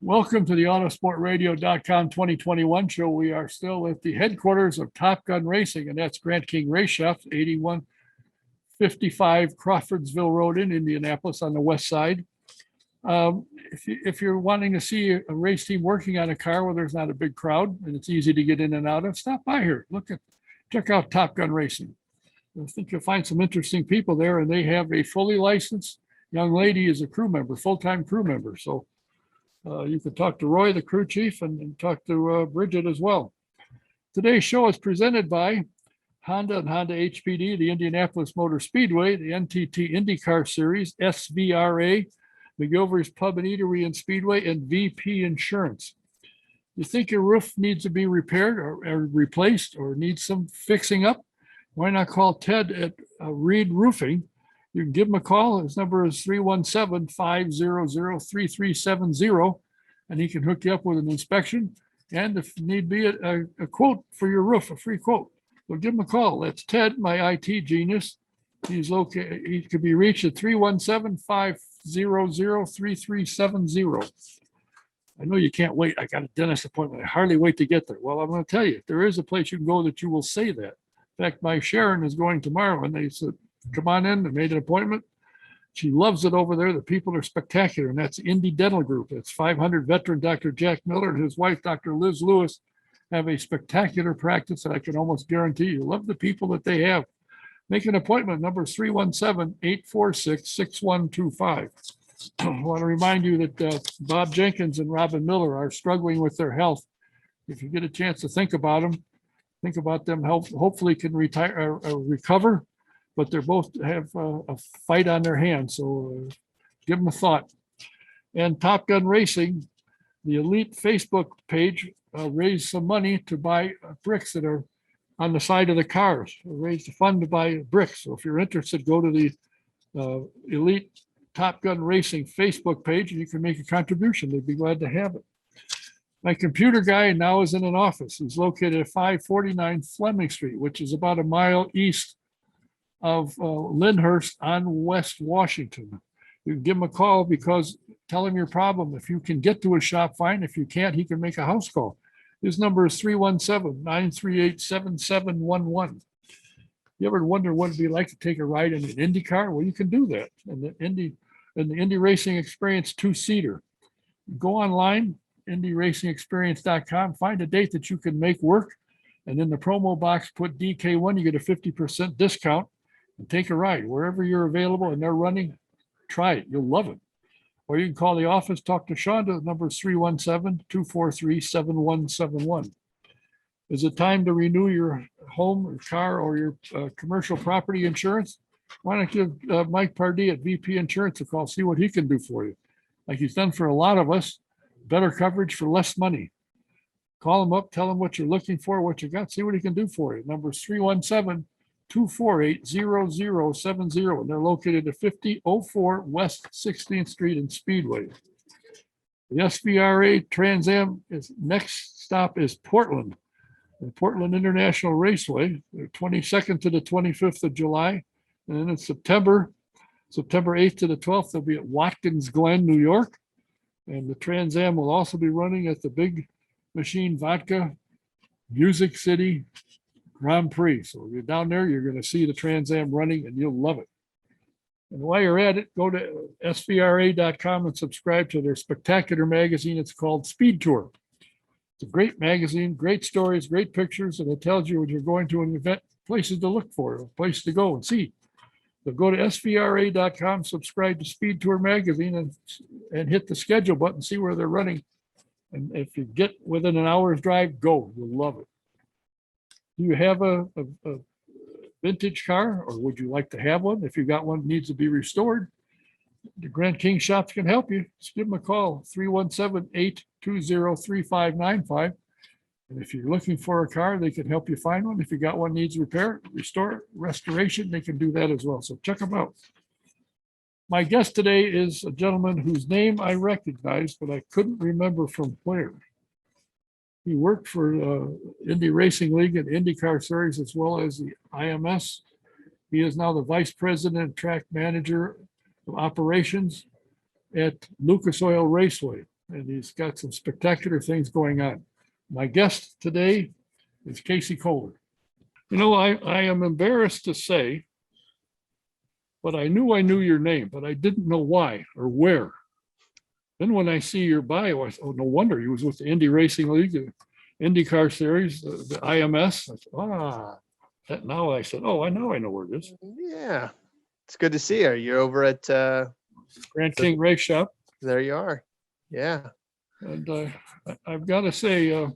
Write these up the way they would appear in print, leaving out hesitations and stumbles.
Welcome to the Autosportradio.com 2021 show. We are still at the headquarters of Top Gun Racing, and that's Grant King Race Shaft, 8155 Crawfordsville Road in Indianapolis on the west side. If you're wanting to see a race team working on a car where there's not a big crowd and it's easy to get in and out of, stop by here. Check out Top Gun Racing. I think you'll find some interesting people there, and they have a fully licensed young lady as a crew member, full-time crew member. So you can talk to Roy, the crew chief, and talk to Bridget as well. Today's show is presented by Honda and Honda HPD, the Indianapolis Motor Speedway, the NTT INDYCAR Series, SVRA, McGilvery's Pub and Eatery and Speedway, and VP Insurance. You think your roof needs to be repaired or replaced or needs some fixing up? Why not call Ted at Reed Roofing? You can give him a call. His number is 317-500-3370, and he can hook you up with an inspection. And if need be, a quote for your roof, a free quote. So give him a call. That's Ted, my IT genius. He's located. He could be reached at 317-500-3370. I know you can't wait. I got a dentist appointment. I hardly wait to get there. Well, I'm going to tell you, there is a place you can go that you will say that. In fact, my Sharon is going tomorrow, and they said, come on in. They made an appointment. She loves it over there. The people are spectacular, and that's Indy Dental Group. It's 500 veteran Dr. Jack Miller and his wife, Dr. Liz Lewis, have a spectacular practice that I can almost guarantee you. Love the people that they have. Make an appointment. Number is 317-846-6125. I want to remind you that Bob Jenkins and Robin Miller are struggling with their health. If you get a chance to think about them, hopefully can retire or recover. But they both have a fight on their hands, so give them a thought. And Top Gun Racing, the elite Facebook page, raised some money to buy bricks that are on the side of the cars. Raised a fund to buy bricks. So if you're interested, go to the elite Top Gun Racing Facebook page, and you can make a contribution. They'd be glad to have it. My computer guy now is in an office. He's located at 549 Fleming Street, which is about a mile east of Lyndhurst on West Washington. You can give him a call tell him your problem. If you can get to his shop, fine. If you can't, he can make a house call. His number is 317-938-7711. You ever wonder what it'd be like to take a ride in an Indy car? Well, you can do that. And the Indy Racing Experience 2-seater. Go online, IndyRacingExperience.com, find a date that you can make work. And in the promo box, put DK1, you get a 50% discount. And take a ride wherever you're available and they're running. Try it. You'll love it. Or you can call the office, talk to Shonda. The number is 317-243-7171. Is it time to renew your home or car or your commercial property insurance? Why not give Mike Pardee at VP Insurance a call, see what he can do for you. Like he's done for a lot of us, better coverage for less money. Call him up, tell him what you're looking for, what you got, see what he can do for you. Number is 317-248-0070, and they're located at 5004 West 16th Street in Speedway. The SVRA Trans Am next stop is Portland, the Portland International Raceway, the 22nd to the 25th of July. And then in September 8th to the 12th, they'll be at Watkins Glen, New York. And the Trans Am will also be running at the Big Machine Vodka Music City Grand Prix. So if you're down there, you're going to see the Trans Am running and you'll love it. And while you're at it, go to svra.com and subscribe to their spectacular magazine. It's called Speed Tour. It's a great magazine, great stories, great pictures, and it tells you when you're going to an event, places to look for, a place to go and see. So go to svra.com, subscribe to Speed Tour magazine, and hit the schedule button, see where they're running. And if you get within an hour's drive, go. You'll love it. Do you have a vintage car, or would you like to have one? If you got one that needs to be restored, the Grant King shops can help you. Just give them a call, 317-820-3595. And if you're looking for a car, they can help you find one. If you got one needs repair, restoration, they can do that as well. So check them out. My guest today is a gentleman whose name I recognize, but I couldn't remember from where. He worked for Indy Racing League and INDYCAR Series, as well as the IMS. He is now the Vice President and Track Manager of Operations at Lucas Oil Raceway. and he's got some spectacular things going on. My guest today is Kasey Coler. You know, I am embarrassed to say, but I knew your name, but I didn't know why or where. Then when I see your bio, I thought, oh, no wonder he was with the Indy Racing League, the INDYCAR Series, the IMS. I said, now I said, oh, I know where it is. Yeah, it's good to see you. You're over at Grand King Race Shop. There you are. Yeah. And I've got to say,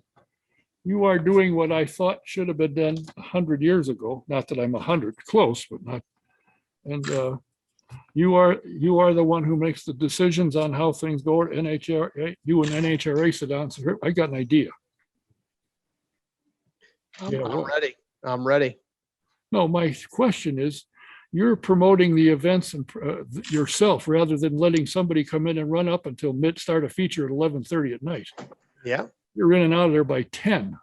you are doing what I thought should have been done 100 years ago. Not that I'm 100, close, but not. And you are the one who makes the decisions on how things go at NHRA. You and NHRA sit down and say, I got an idea. I'm ready. No, my question is, you're promoting the events and yourself rather than letting somebody come in and run up until start a feature at 11:30 at night. Yeah. You're in and out of there by 10.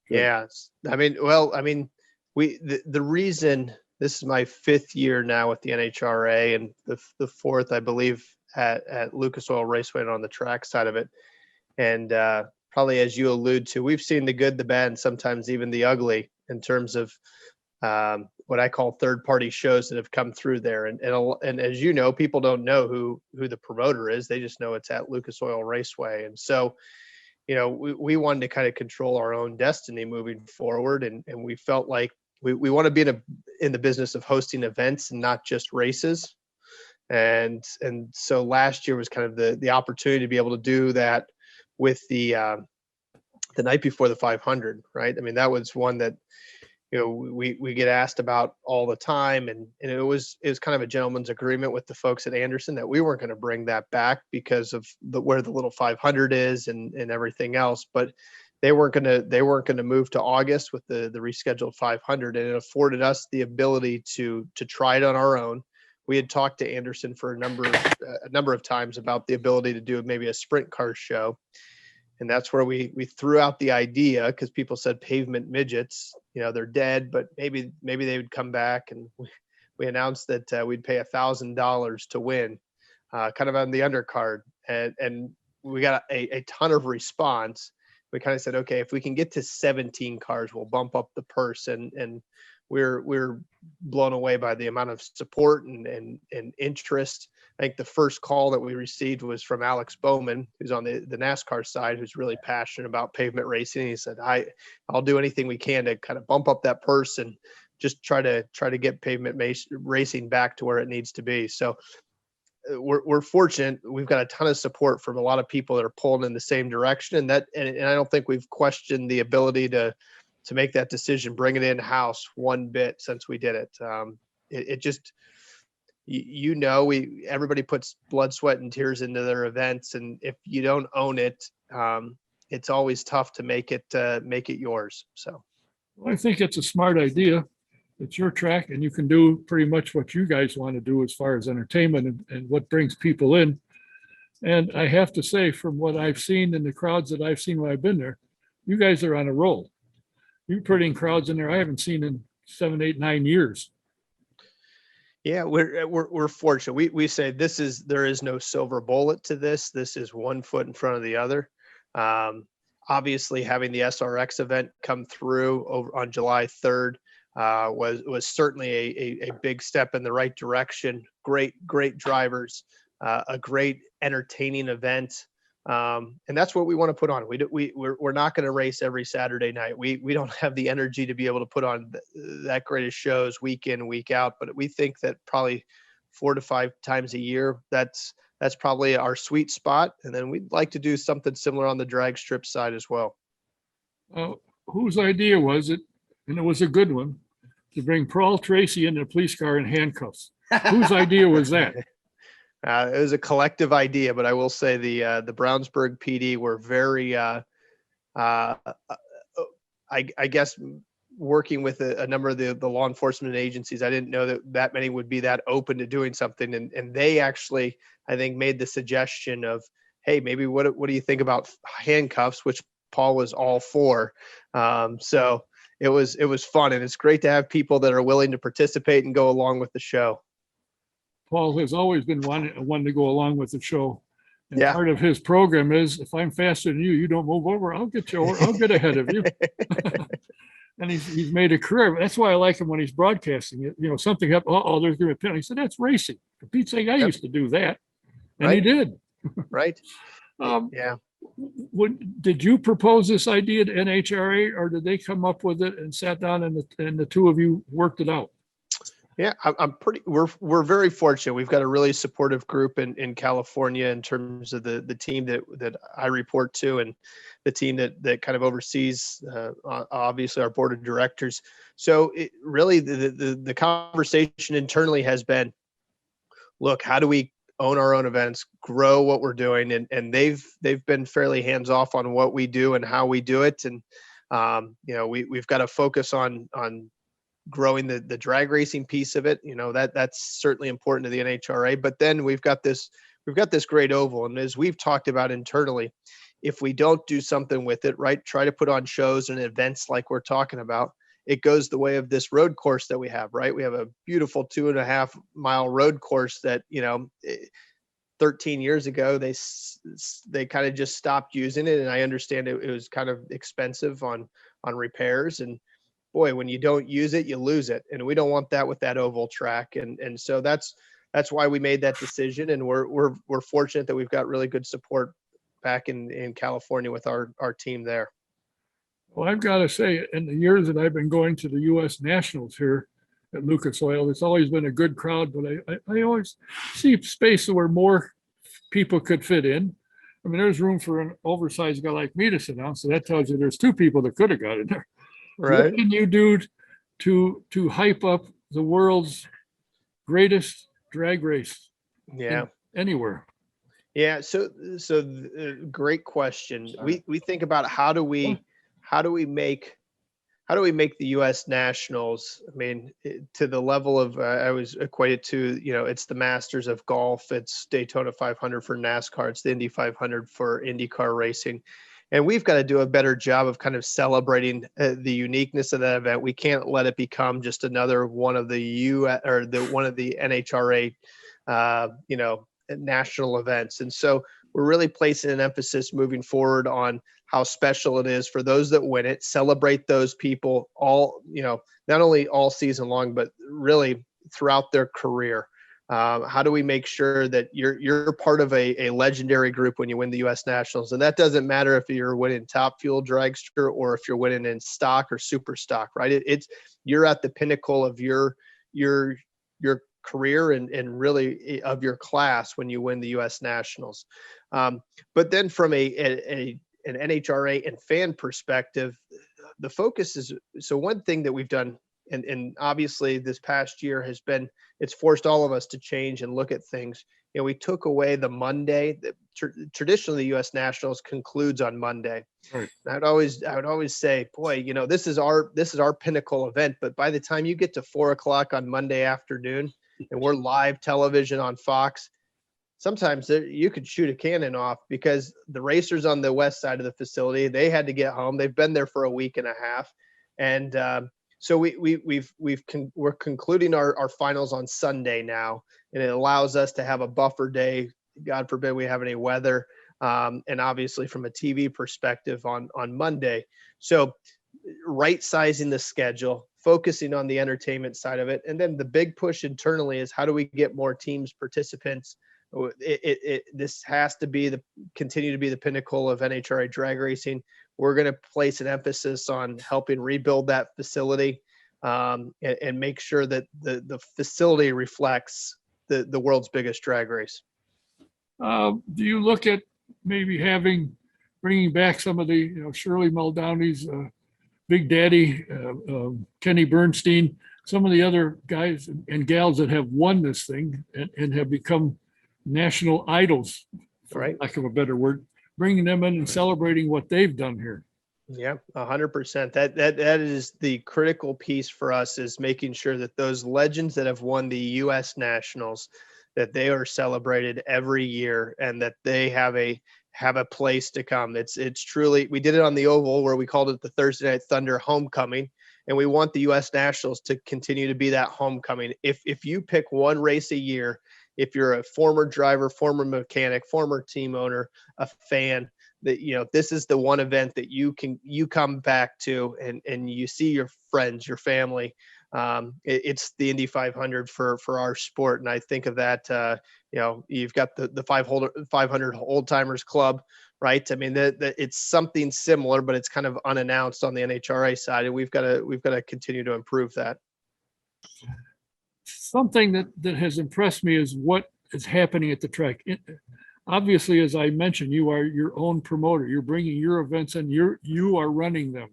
Yeah. The reason, this is my 5th year now with the NHRA and the 4th, I believe, at Lucas Oil Raceway and on the track side of it. And probably as you allude to, we've seen the good, the bad, and sometimes even the ugly in terms of what I call third-party shows that have come through there. And as you know, people don't know who the promoter is. They just know it's at Lucas Oil Raceway. And so, you know, we wanted to kind of control our own destiny moving forward. And we felt like we want to be in the business of hosting events and not just races. And so last year was kind of the opportunity to be able to do that with the night before the 500, right? I mean, that was one that, you know, we get asked about all the time, and it was kind of a gentleman's agreement with the folks at Anderson that we weren't going to bring that back because of where the little 500 is and everything else. But they weren't going to move to August with the rescheduled 500, and it afforded us the ability to try it on our own. We had talked to Anderson for a number of times about the ability to do maybe a sprint car show. And that's where we threw out the idea, because people said pavement midgets, you know, they're dead, but maybe they would come back. And we announced that we'd pay $1,000 to win, kind of on the undercard. And we got a ton of response. We kind of said, okay, if we can get to 17 cars, we'll bump up the purse. And we're blown away by the amount of support and interest. I think the first call that we received was from Alex Bowman, who's on the NASCAR side, who's really passionate about pavement racing. He said, I'll do anything we can to kind of bump up that purse and just try to get pavement racing back to where it needs to be. So we're fortunate. We've got a ton of support from a lot of people that are pulling in the same direction. And I don't think we've questioned the ability to make that decision, bring it in-house one bit since we did it. It just, you know, everybody puts blood, sweat, and tears into their events, and if you don't own it, it's always tough to make it yours. So, well, I think it's a smart idea. It's your track, and you can do pretty much what you guys want to do as far as entertainment and what brings people in. And I have to say, from what I've seen in the crowds that I've seen when I've been there, you guys are on a roll. You're putting crowds in there I haven't seen in 7, 8, 9 years. Yeah, we're fortunate. We say there is no silver bullet to this. This is one foot in front of the other. Obviously, having the SRX event come through over on July 3rd was certainly a big step in the right direction. Great drivers, a great entertaining event. And that's what we want to put on. We're not going to race every Saturday night. We don't have the energy to be able to put on that great of shows week in, week out, but we think that probably 4 to 5 times a year, that's probably our sweet spot. And then we'd like to do something similar on the drag strip side as well. Whose idea was it? And it was a good one, to bring Paul Tracy in a police car in handcuffs. Whose idea was that? It was a collective idea, but I will say the Brownsburg PD were very, I guess, working with a number of the law enforcement agencies. I didn't know that many would be that open to doing something, and they actually, I think, made the suggestion of, hey, maybe what do you think about handcuffs, which Paul was all for. So it was fun, and it's great to have people that are willing to participate and go along with the show. Paul has always been one to go along with the show. And Yeah. part of his program is, if I'm faster than you, you don't move over, I'll get you over, I'll get ahead of you. And he's made a career. That's why I like him when he's broadcasting it. You know, something happened. Oh, there's going to be a penalty. He said, that's racing. For Pete's sake, I Yep. used to do that. And Right. he did. Right. Um, Yeah. did you propose this idea to NHRA, or did they come up with it and sat down and the two of you worked it out? Yeah, we're very fortunate. We've got a really supportive group in California in terms of the team that I report to, and the team that kind of oversees obviously our board of directors. So it really the conversation internally has been, look, how do we own our own events, grow what we're doing, and they've been fairly hands off on what we do and how we do it, and you know, we've got to focus on growing the drag racing piece of it. You know, that's certainly important to the NHRA. But then we've got this great oval, and as we've talked about internally, if we don't do something with it, right, try to put on shows and events like we're talking about, it goes the way of this road course that we have, right? We have a beautiful 2.5 mile road course that, you know, 13 years ago, they kind of just stopped using it. And I understand it was kind of expensive on repairs, and boy, when you don't use it, you lose it. And we don't want that with that oval track. And so that's why we made that decision. And we're fortunate that we've got really good support back in California with our team there. Well, I've got to say, in the years that I've been going to the U.S. Nationals here at Lucas Oil, it's always been a good crowd, but I always see space where more people could fit in. I mean, there's room for an oversized guy like me to sit down. So that tells you there's two people that could have got in there. Right. What can you do to hype up the world's greatest drag race? Yeah. Anywhere. Yeah. So great question. We think about how do we make the U.S. Nationals, I mean, to the level of, I was equated to, you know, it's the Masters of golf, it's Daytona 500 for NASCAR, it's the Indy 500 for INDYCAR racing. And we've got to do a better job of kind of celebrating the uniqueness of that event. We can't let it become just another one of the one of the NHRA, you know, national events. And so we're really placing an emphasis moving forward on how special it is for those that win it, celebrate those people all, you know, not only all season long, but really throughout their career. How do we make sure that you're part of a legendary group when you win the U.S. Nationals? And that doesn't matter if you're winning Top Fuel dragster or if you're winning in stock or super stock, right? You're at the pinnacle of your career and really of your class when you win the U.S. Nationals. But then from an NHRA and fan perspective, the focus is, so one thing that we've done, and obviously this past year has been, it's forced all of us to change and look at things. You know, we took away the Monday. Traditionally, the U.S. Nationals concludes on Monday. Right. I would always say, boy, you know, this is our pinnacle event. But by the time you get to 4:00 on Monday afternoon, and we're live television on Fox, sometimes you could shoot a cannon off, because the racers on the west side of the facility, they had to get home. They've been there for a week and a half, and so we're concluding our finals on Sunday now, and it allows us to have a buffer day. God forbid we have any weather, and obviously from a TV perspective on Monday. So right sizing the schedule, focusing on the entertainment side of it, and then the big push internally is how do we get more teams, participants. This has to continue to be the pinnacle of NHRA drag racing. We're going to place an emphasis on helping rebuild that facility, and make sure that the facility reflects the world's biggest drag race. Do you look at maybe bringing back some of the, you know, Shirley Muldowney's, Big Daddy, Kenny Bernstein, some of the other guys and gals that have won this thing and have become national idols, for lack of a better word, bringing them in and celebrating what they've done here? Yeah, 100%. That is the critical piece for us, is making sure that those legends that have won the U.S. Nationals, that they are celebrated every year and that they have a place to come. It's truly, we did it on the Oval where we called it the Thursday Night Thunder Homecoming, and we want the U.S. Nationals to continue to be that homecoming. If you pick one race a year if you're a former driver, former mechanic, former team owner, a fan, that, you know, this is the one event that you come back to and you see your friends, your family. It's the Indy 500 for our sport. And I think of that, you know, you've got the 500 old timers club, right? I mean, it's something similar, but it's kind of unannounced on the NHRA side. And we've got to continue to improve that. Something that has impressed me is what is happening at the track. Obviously, as I mentioned, you are your own promoter. You're bringing your events and you are running them.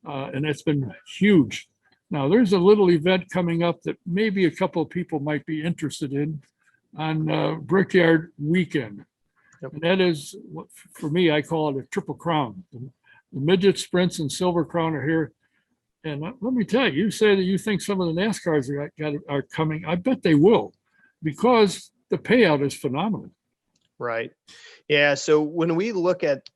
And that's been huge. Now, there's a little event coming up that maybe a couple of people might be interested in on Brickyard Weekend. Yep. And that is, for me, I call it a triple crown. The midget sprints and Silver Crown are here. And let me tell you, you say that you think some of the NASCARs are coming. I bet they will, because the payout is phenomenal. Right. Yeah. So when we look at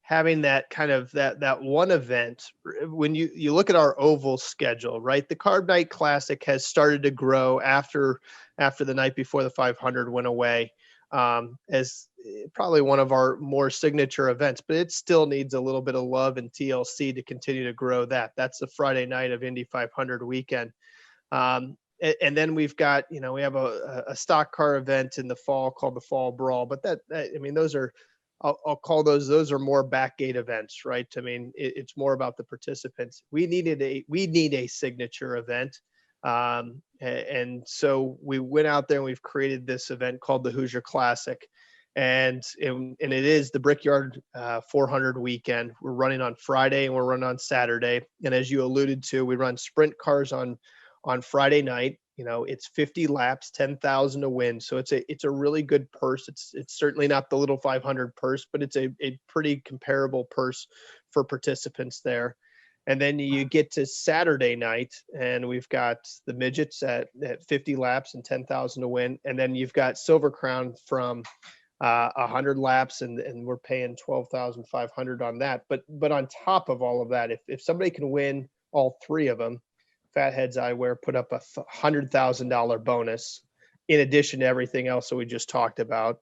having that kind of that one event, when you look at our oval schedule, right, the Carb Night Classic has started to grow after the night before the 500 went away, as probably one of our more signature events, but it still needs a little bit of love and TLC to continue to grow that. That's the Friday night of Indy 500 weekend. And then we've got, you know, we have a stock car event in the fall called the Fall Brawl, but that I mean, those are, I'll call those are more backgate events, right? I mean, it's more about the participants. We need a signature event. And so we went out there and we've created this event called the Hoosier Classic. And it is the Brickyard 400 weekend. We're running on Friday and we're running on Saturday. And as you alluded to, we run sprint cars on Friday night. You know, it's 50 laps, 10,000 to win. So it's a really good purse. It's certainly not the little 500 purse, but it's a pretty comparable purse for participants there. And then you get to Saturday night and we've got the midgets at 50 laps and 10,000 to win. And then you've got Silver Crown from 100 laps and we're paying 12,500 on that. But on top of all of that, if somebody can win all three of them, Fatheads Eyewear put up a $100,000 bonus in addition to everything else that we just talked about.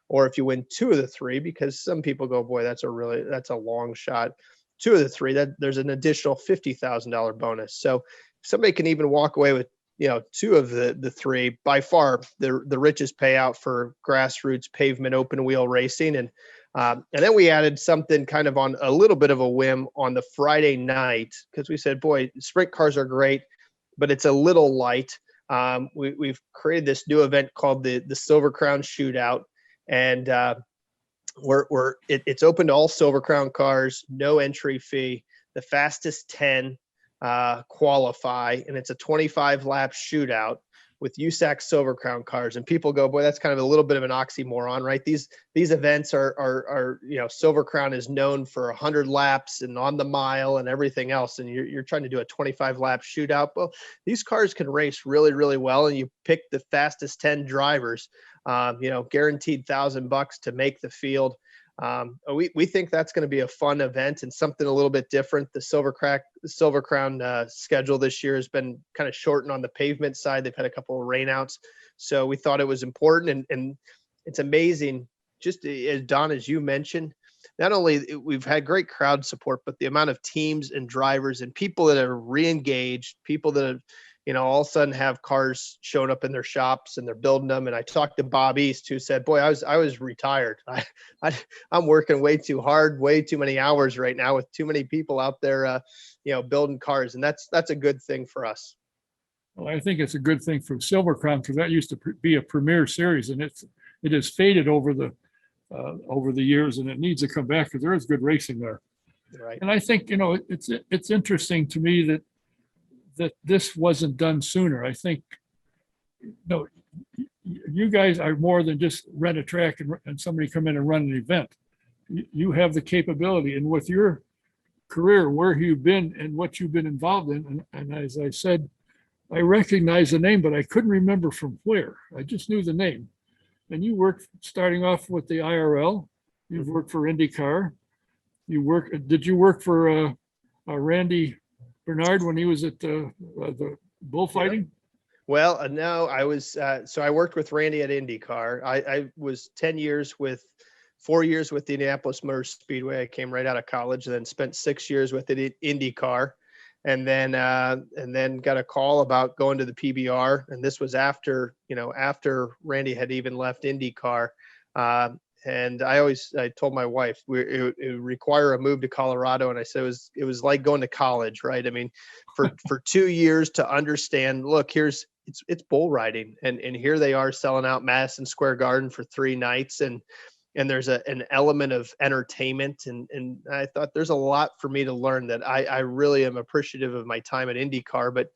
Or if you win two of the three, because some people go, boy, that's a long shot. Two of the three, that there's an additional $50,000 bonus. So if somebody can even walk away with, you know, two of the three, by far the richest payout for grassroots pavement open wheel racing. And then we added something kind of on a little bit of a whim on the Friday night, because we said, boy, sprint cars are great, but it's a little light. We've created this new event called the Silver Crown Shootout. And it's open to all Silver Crown cars, no entry fee. The fastest 10 qualify, and it's a 25 lap shootout with USAC Silver Crown cars. And people go, boy, that's kind of a little bit of an oxymoron, right? These events are you know, Silver Crown is known for 100 laps and on the mile and everything else. And you're trying to do a 25 lap shootout. Well, these cars can race really, really well. And you pick the fastest 10 drivers, you know, guaranteed $1,000 to make the field. We think that's going to be a fun event and something a little bit different. The Silver Crown schedule this year has been kind of shortened on the pavement side. They've had a couple of rainouts. So we thought it was important, and it's amazing. Just as Don, as you mentioned, not only we've had great crowd support, but the amount of teams and drivers and people that are re-engaged, people that have, you know, all of a sudden have cars showing up in their shops and they're building them. And I talked to Bob East, who said, boy, I was retired. I'm working way too hard, way too many hours right now with too many people out there, you know, building cars. And that's a good thing for us. Well, I think it's a good thing for Silver Crown, because that used to be a premier series, and it has faded over the years, and it needs to come back because there is good racing there. Right. And I think, you know, it's interesting to me that this wasn't done sooner. I think, you know, you guys are more than just rent a track and somebody come in and run an event. You have the capability, and with your career, where you've been and what you've been involved in. And as I said, I recognize the name, but I couldn't remember from where. I just knew the name. And you worked starting off with the IRL. You've worked for INDYCAR. Did you work for Randy Bernard when he was at the bullfighting? Well, no, I was, so I worked with Randy at INDYCAR. I was 10 years with, 4 years with the Indianapolis Motor Speedway. I came right out of college, and then spent 6 years with the INDYCAR, and then got a call about going to the PBR. And this was after, after Randy had even left INDYCAR. And I told my wife it would require a move to Colorado. And I said, it was like going to college, right? I mean, for 2 years to understand, look, it's bull riding, and here they are selling out Madison Square Garden for 3 nights. And there's an element of entertainment. And I thought there's a lot for me to learn that I really am appreciative of my time at INDYCAR, but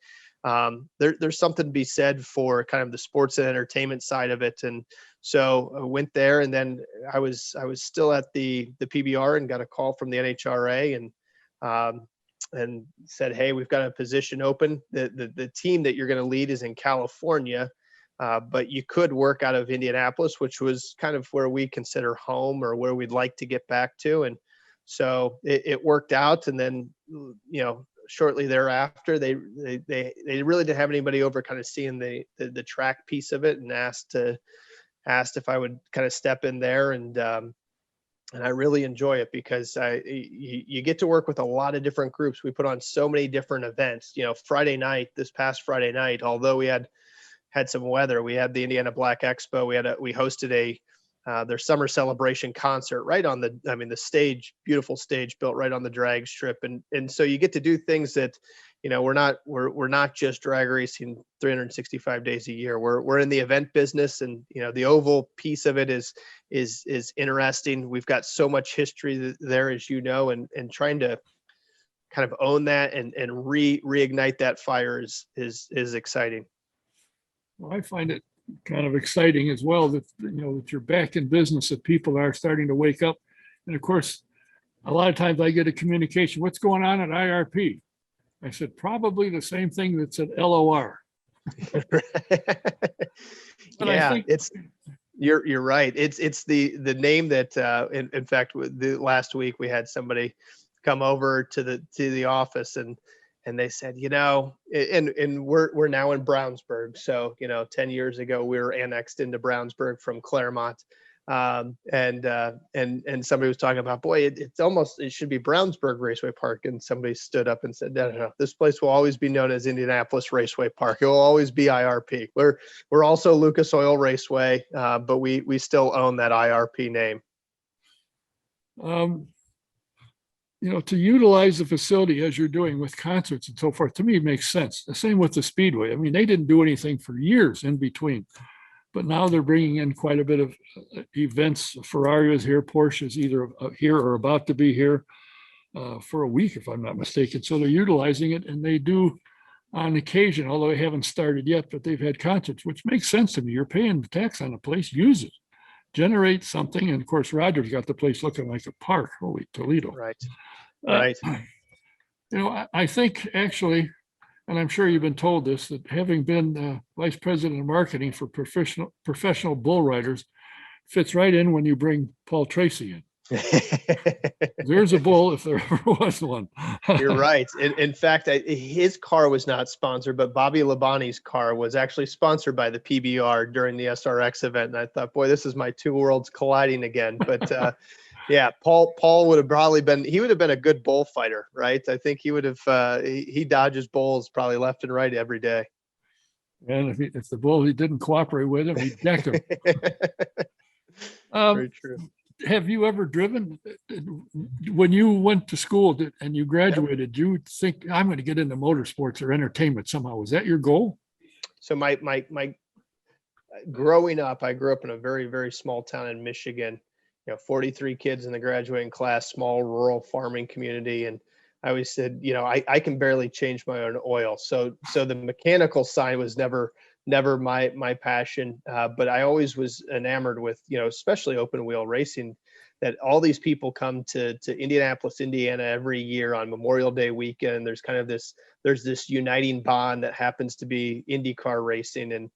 there's something to be said for kind of the sports and entertainment side of it. And so I went there, and then I was still at the PBR, and got a call from the NHRA, and said, hey, we've got a position open. The team that you're going to lead is in California, but you could work out of Indianapolis, which was kind of where we consider home, or where we'd like to get back to. And so it worked out. And then, shortly thereafter, they really didn't have anybody over kind of seeing the track piece of it, and asked if I would kind of step in there. And I really enjoy it, because you get to work with a lot of different groups. We put on so many different events. This past Friday night, although we had some weather, we had the Indiana Black Expo. We hosted their summer celebration concert right on the stage, beautiful stage built right on the drag strip. And so you get to do things that, we're not just drag racing 365 days a year. We're in the event business, and, the oval piece of it is interesting. We've got so much history there, as and trying to kind of own that and reignite that fire is exciting. Well, I find it kind of exciting as well that, that you're back in business, that people are starting to wake up. And of course, a lot of times I get a communication, what's going on at IRP? I said, probably the same thing that's at LOR. Yeah, you're right. It's the name that, in fact, the last week we had somebody come over to the office, and they said, and we're now in Brownsburg. So, 10 years ago, we were annexed into Brownsburg from Claremont. And somebody was talking about, boy, it should be Brownsburg Raceway Park. And somebody stood up and said, no, this place will always be known as Indianapolis Raceway Park. It will always be IRP. We're also Lucas Oil Raceway, but we still own that IRP name. To utilize the facility as you're doing with concerts and so forth, to me, makes sense. The same with the Speedway. I mean, they didn't do anything for years in between, but now they're bringing in quite a bit of events. Ferrari is here, Porsche is either here or about to be here for a week, if I'm not mistaken. So they're utilizing it, and they do on occasion, although they haven't started yet, but they've had concerts, which makes sense to me. You're paying the tax on the place, use it, generate something. And of course, Roger's got the place looking like a park. Holy Toledo. Right. Right. I think actually, and I'm sure you've been told this, that having been vice president of marketing for professional bull riders fits right in when you bring Paul Tracy in. There's a bull if there ever was one. You're right. In fact, his car was not sponsored, but Bobby Labonte's car was actually sponsored by the PBR during the SRX event. And I thought, boy, this is my two worlds colliding again. But yeah, Paul would have probably been a good bullfighter, right? I think he would have, he dodges bulls probably left and right every day. And if the bull he didn't cooperate with him, he decked him. Very true. Have you ever driven, when you went to school and you graduated, do you think I'm going to get into motorsports or entertainment somehow? Was that your goal? So my growing up, I grew up in a very, very small town in Michigan. 43 kids in the graduating class, small rural farming community. And I always said, I can barely change my own oil. So the mechanical side was never my passion. But I always was enamored with, especially open wheel racing, that all these people come to Indianapolis, Indiana every year on Memorial Day weekend. There's kind of there's this uniting bond that happens to be INDYCAR racing. And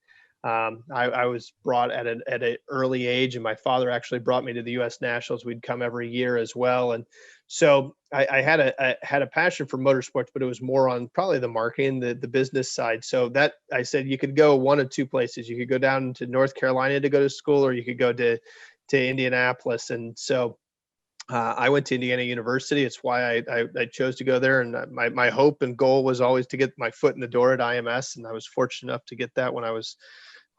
I was brought at an early age, and my father actually brought me to the U.S. Nationals. We'd come every year as well, and so I had a passion for motorsports, but it was more on probably the marketing, the business side. So that I said you could go one of two places. You could go down to North Carolina to go to school, or you could go to Indianapolis. And so I went to Indiana University. It's why I chose to go there. And my hope and goal was always to get my foot in the door at IMS. And I was fortunate enough to get that when I was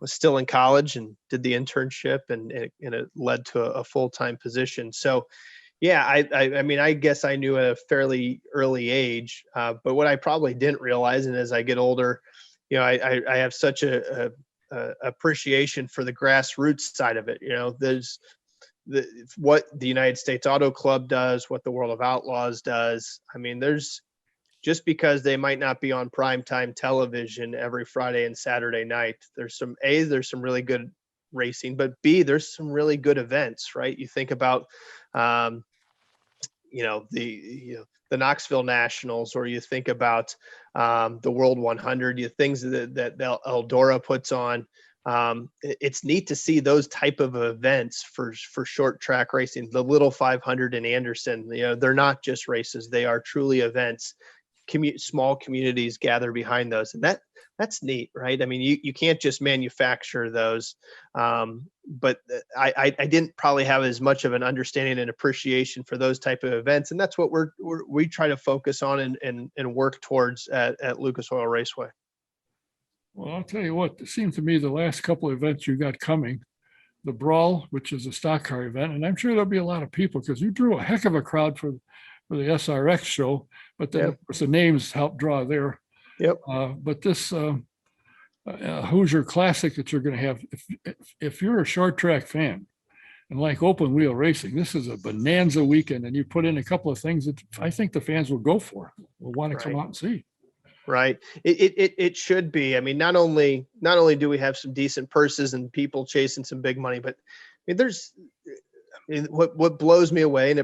still in college, and did the internship, and it led to a full-time position. So yeah, I mean, I guess I knew at a fairly early age, but what I probably didn't realize, and as I get older, I have such a appreciation for the grassroots side of it. There's what the United States Auto Club does, what the World of Outlaws does. I mean, there's just because they might not be on primetime television every Friday and Saturday night, there's some really good racing, but B, there's some really good events, right? You think about, the Knoxville Nationals, or you think about the World 100, things that Eldora puts on. It's neat to see those type of events for short track racing. The Little 500 in Anderson, they're not just races; they are truly events. Small communities gather behind those, and that's neat, right? I mean, you can't just manufacture those, but I didn't probably have as much of an understanding and appreciation for those type of events, and that's what we try to focus on and work towards at Lucas Oil Raceway. Well, I'll tell you what, it seems to me the last couple of events you got coming, the Brawl, which is a stock car event, and I'm sure there'll be a lot of people because you drew a heck of a crowd for the SRX show, but then of course the names help draw there. Yep. But this Hoosier Classic that you're going to have, if you're a short track fan and like open wheel racing, this is a bonanza weekend, and you put in a couple of things that I think the fans will go for, will want to come out and see. Right. It should be. I mean, not only do we have some decent purses and people chasing some big money, but I mean, what blows me away, and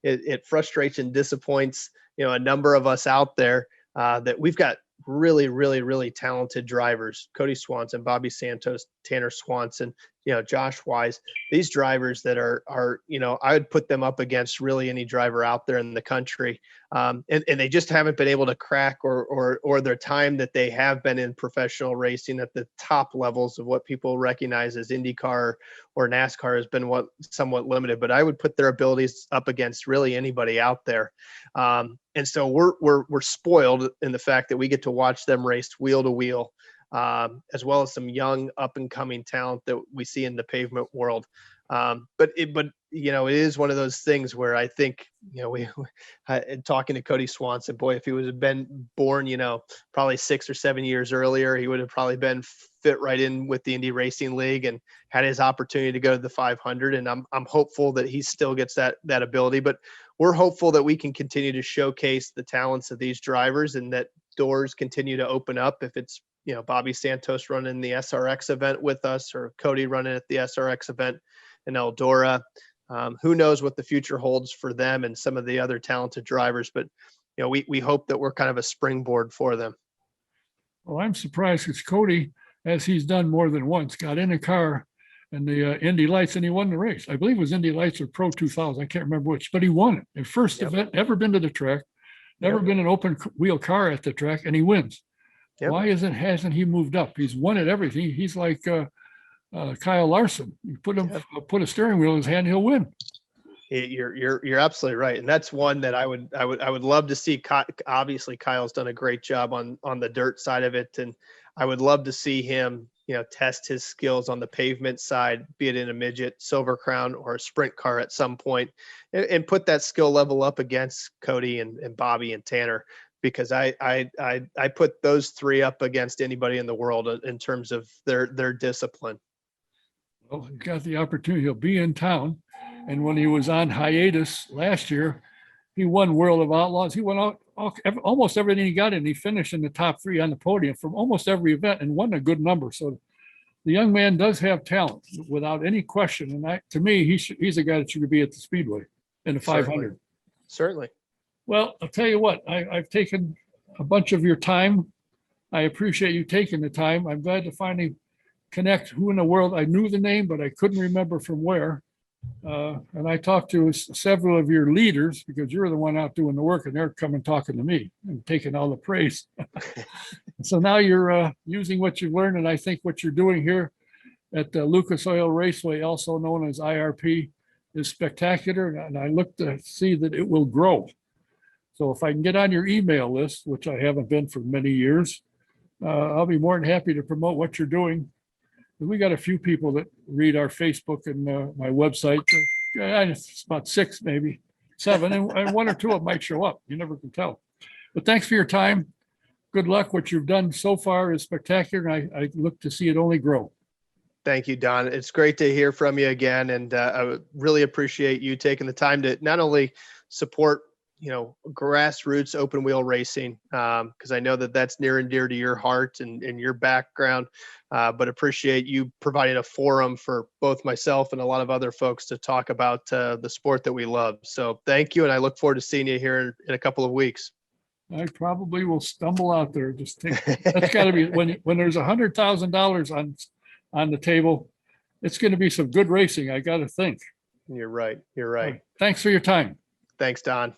it frustrates and disappoints, a number of us out there, that we've got really, really, really talented drivers: Cody Swanson, Bobby Santos, Tanner Swanson, Josh Wise. These drivers that are I would put them up against really any driver out there in the country, and they just haven't been able to crack or their time that they have been in professional racing at the top levels of what people recognize as INDYCAR or NASCAR has been somewhat limited. But I would put their abilities up against really anybody out there, and so we're spoiled in the fact that we get to watch them race wheel to wheel, as well as some young up and coming talent that we see in the pavement world. But it is one of those things where I think, talking to Cody Swanson, boy, if he would have been born, probably 6 or 7 years earlier, he would have probably been fit right in with the Indy Racing League and had his opportunity to go to the 500. And I'm hopeful that he still gets that ability, but we're hopeful that we can continue to showcase the talents of these drivers, and that doors continue to open up. If it's, Bobby Santos running the SRX event with us, or Cody running at the SRX event in Eldora. Who knows what the future holds for them and some of the other talented drivers, but we hope that we're kind of a springboard for them. Well, I'm surprised because Cody, as he's done more than once, got in a car and the Indy Lights, and he won the race. I believe it was Indy Lights or Pro 2000. I can't remember which, but he won it. The first event, ever been to the track, never been an open wheel car at the track, and he wins. Yep. Why hasn't he moved up? He's won at everything. He's like Kyle Larson. You put a steering wheel in his hand, he'll win. You're absolutely right, and that's one that I would love to see. Obviously, Kyle's done a great job on the dirt side of it, and I would love to see him, test his skills on the pavement side, be it in a midget, Silver Crown, or a sprint car at some point, and put that skill level up against Cody and Bobby and Tanner, because I put those three up against anybody in the world in terms of their discipline. Well, he got the opportunity. He'll be in town. And when he was on hiatus last year, he won World of Outlaws. He won out almost everything he got in. He finished in the top 3 on the podium from almost every event and won a good number. So the young man does have talent without any question. And to me, he's a guy that should be at the Speedway in the 500. Certainly. Well, I'll tell you what, I've taken a bunch of your time. I appreciate you taking the time. I'm glad to finally connect who in the world. I knew the name, but I couldn't remember from where. And I talked to several of your leaders because you're the one out doing the work and they're coming talking to me and taking all the praise. So now you're using what you've learned. And I think what you're doing here at the Lucas Oil Raceway, also known as IRP, is spectacular. And I look to see that it will grow. So if I can get on your email list, which I haven't been for many years, I'll be more than happy to promote what you're doing. We got a few people that read our Facebook and my website. It's about 6, maybe 7, and 1 or 2 of them might show up. You never can tell. But thanks for your time. Good luck. What you've done so far is spectacular. And I look to see it only grow. Thank you, Don. It's great to hear from you again. And I would really appreciate you taking the time to not only support grassroots open wheel racing, because I know that that's near and dear to your heart and your background, but appreciate you providing a forum for both myself and a lot of other folks to talk about the sport that we love. So thank you. And I look forward to seeing you here in a couple of weeks. I probably will stumble out there. Just think that's got to be when there's $100,000 on the table, it's going to be some good racing. I got to think. You're right. You're right. Thanks for your time. Thanks, Don.